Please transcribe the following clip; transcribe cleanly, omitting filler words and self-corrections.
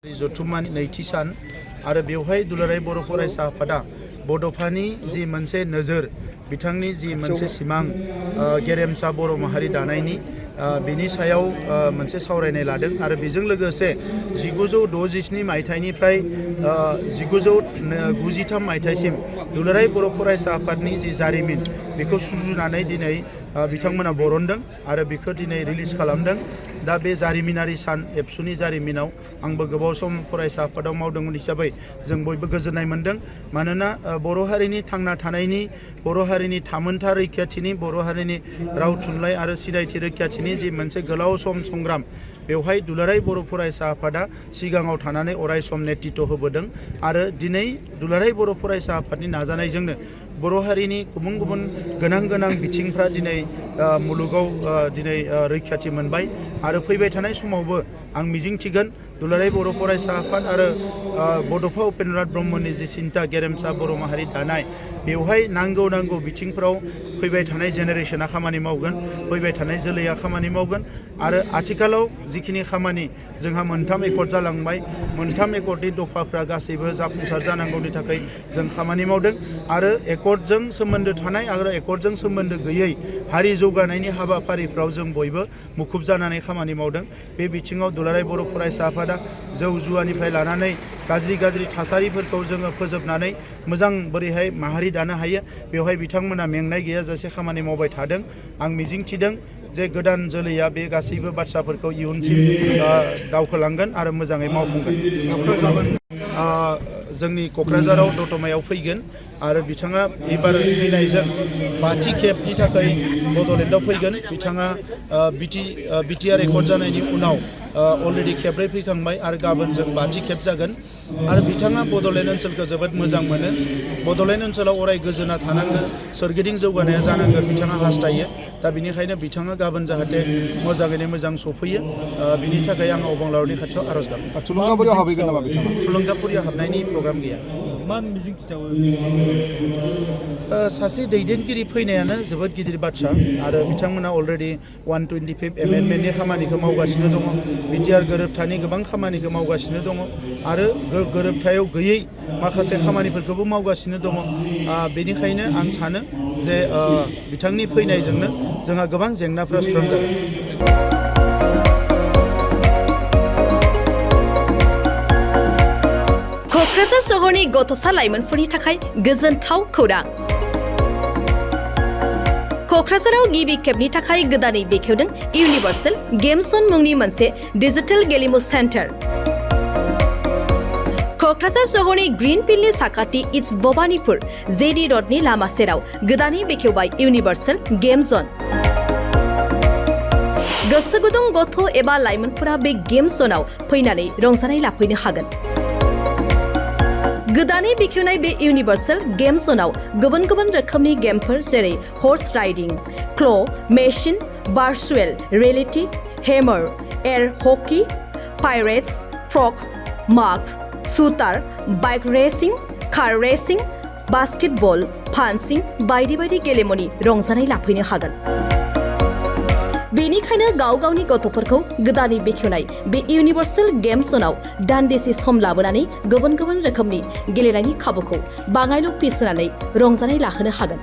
जथुम्मानि नैथि सान आरो बेवहाय दुलाराय बर' फरायसा आफादा बड'फानि जि मोनसे नोजोर बिथांनि जि मोनसे सिमां गेरेमसा बर' माहारि दानायनि बिनि सायाव मोनसे सावरायनाय लादों आरो बेजों लोगोसे 1967 मायथाइनिफ्राय 1993 मायथाइसिम दुलाराय बर' फरायसा आफादनि जि जारिमिन बेखौ सुजुनानै दिनै बिथांमोना बरनदों आरो बेखौ दिनै रिलिज खालामदों। दा बे जारिमिनारि सान एबसुनि जारिमिनाव आंबो गोबाव सम फरायसा आफादाव मावदोंमोन हिसाबै जों बयबो गोजोननाय मोनदों। मानोना बर' हारिनि थांना थानायनि, बर' हारिनि थामोनथा रैखाथिनि, बर' हारिनि राव थुनलाइ आरो सिनायथि रैखाथिनि जि मोनसे गोलाव सम संग्राम बेवहाय दुलाराय बर' फरायसा आफादा सिगाङाव थानानै अराय सम नेतृत्व होबोदों आरो दिनै दुलाराय बर' फरायसा आफादनि नाजानायजोंनो बर' हारिनि गुबुन गुबुन गोनां बिथिंफ्रा दिनै मुलुगाव दिनै रैखाथि मोनबाय आरो फैबाय थानाय समावबो आं मिजिंथिगोन दुलाराय बर' फरायसा आफाद आरो बड'फा उपेन्द्रनाथ ब्रह्मनि जि सिन्था गेरेमसा बर' माहारि दानाय बेवहाय नांगौ बिथिंफ्राव फैबाय थानाय जेनेरेशना खामानि मावगोन, फैबाय थानाय जोलैया खामानि मावगोन आरो आथिखालाव जिखिनि खामानि जोंहा मोनथाम एकर्ड जालांबाय, मोनथाम एकर्डनि दफाफ्रा गासैबो जाफुंसार जानांगौनि थाखाय जों खामानि मावदों आरो एकर्डजों सोमोन्दो थानाय आरो एकर्डजों सोमोन्दो गैयै हारि जौगानायनि हाबाफारिफ्राव जों बयबो मुखुब जानानै खामानि मावदों। बे बिथिङाव दुलाराय बर' फरायसा आफादा जौ जुवानिफ्राय लानानै गाज्रि थासारिफोरखौ जोङो फोजोबनानै मोजां बोरैहाय माहारि दानो हायो बेवहाय बिथांमोना मेंनाय गैयाजासे खामानि मावबाय थादों। आं मिजिंथिदों जे गोदान जोलैया बे गासैबो बाथ्राफोरखौ इयुनसिम दावखोलांगोन आरो मोजाङै मावफुंगोन। जोंनि क'क्राझाराव दतमायाव फैगोन आरो बिथाङा एबार फैनायजों 5थि खेबनि थाखाय बड'लेण्डआव फैगोन। बिथाङा बिटिआर एकर्ड जानायनि उनाव अलरेडि खेबब्रै फैखांबाय आरो गाबोन जों 5थि खेब जागोन आरो बिथाङा बड'लेण्ड ओनसोलखौ जोबोद मोजां मोनो। बड'लेण्ड ओनसोलाव अराय गोजोना थानांगोन, सोरगिदिं जौगानाया जानांगोन बिथाङा हास्थायो। दा बिनिखायनो बिथाङा गाबोन जाहाथे मोजाङैनो मोजां सफैयो बिनि थाखाय आं अबंलावरिनि खाथियाव आर'ज गाबो। थुलुंगापुरियाव हाबहैगोन नामा बिथाङा? थुलुंगापुरियाव हाबनायनि प्रग्राम गैया। सासे दैदेनगिरि फैनायानो जोबोद गिदिर बाथ्रा आरो बिथांमोना अलरेडि 125 एमेन्डमेन्टनि खामानिखौ मावगासिनो दङ, बिटिआर गोरोबथानि गोबां खामानिखौ मावगासिनो दङ आरो गोरोबथायाव गैयै माखासे खामानिफोरखौबो मावगासिनो दङ। बेनिखायनो आं सानो जे बिथांनि फैनायजोंनो जोंहा गोबां जेंनाफ्रा सुस्रांजागोन। क'क्राझार सहरनि गथ'सा लाइमोनफोरनि थाखाय गोजोनथाव खौरां। क'क्राझाराव गिबि खेबनि थाखाय गोदानै बेखेवदों इउनिभार्सेल गेम जन मुंनि मोनसे डिजिटेल गेलेमु सेन्टार। क'क्राझार सहरनि ग्रीन फिल्डनि साखाथि इट्स भबानिपुर जेडि रडनि लामा सेराव गोदानै बेखेवबाय इउनिभार्सेल गेम जन। गोसो गुदुं गथ' एबा लाइमोनफोरा बे गेम जनाव फैनानै रंजानाय लाफैनो हागोन। गोदानै बेखेवनाय बे इउनिभार्सेल गेम जनाव गुबुन रोखोमनि गेमफोर जेरै horse riding, claw', machine, virtual reality, hammer, air hockey, pirates, frog, माग, shooter, bike racing, car racing, basketball, पान्सिं बायदि गेलेमुनि रंजानाय लाफैनो हागोन। बेनिखायनो गावनि गथ'फोरखौ गोदानै बेखेवनाय बे इउनिभार्सेल गेम जनाव दान्दिसे सम लाबोनानै गुबुन रोखोमनि गेलेनायनि खाबुखौ बाङायल' फिस होनानै रंजानाय लाहोनो हागोन।